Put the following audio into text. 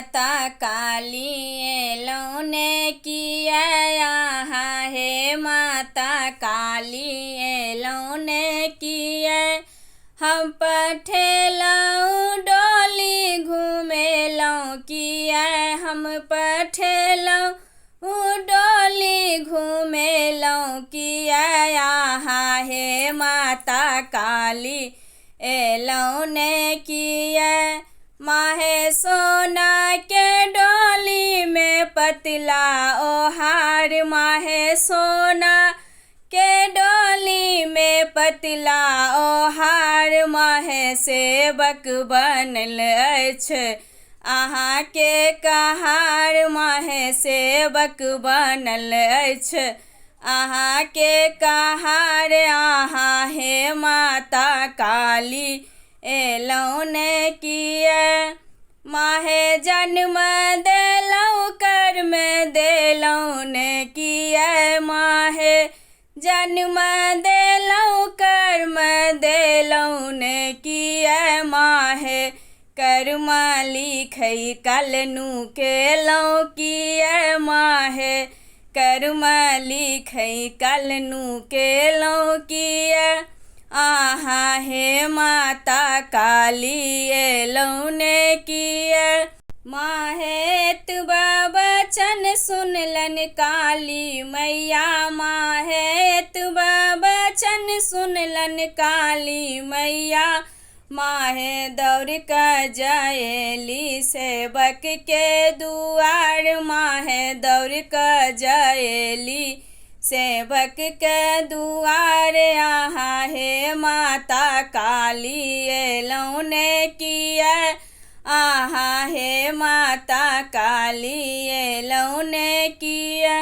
माता काली एलौने किया यहाँ हे माता काली एलौने किया। हम पठेलौं डोली घूमेलौं किया। हम पठेलौं डोली घूमेलौं किया यहाँ हे माता काली एलौने किया। माहे सोना के डोली में पतला ओहार। माहे सोना के डोली में पतला ओहार। माहे सेवक बनल अछि अहाँ के कहार। माहे सेवक बनल अछि अहाँ के कहार। अहाँ हे माता काली एलौने किया। माहे जन्म देलौं कर्म देलौं ने किया। माहे जन्म देलौं कर्म देलौं ने किया। माहे कर्म लिखै कलनु केलौं किया। माहे कर्म लिखै कलनु केलौं किया। आहाँ हे माता काली एलौने किया। माहे तुबा बचन सुनलन काली मैया। माहे तुबा बचन सुनलन काली मैया। माहे दौड़ कर जाएली सेवक के दुआर। माहे दौड़ कर जाएली सेवक के दुआर। यहाँ हे माता काली एलौने किया। आहाँ हे माता काली एलौने किया।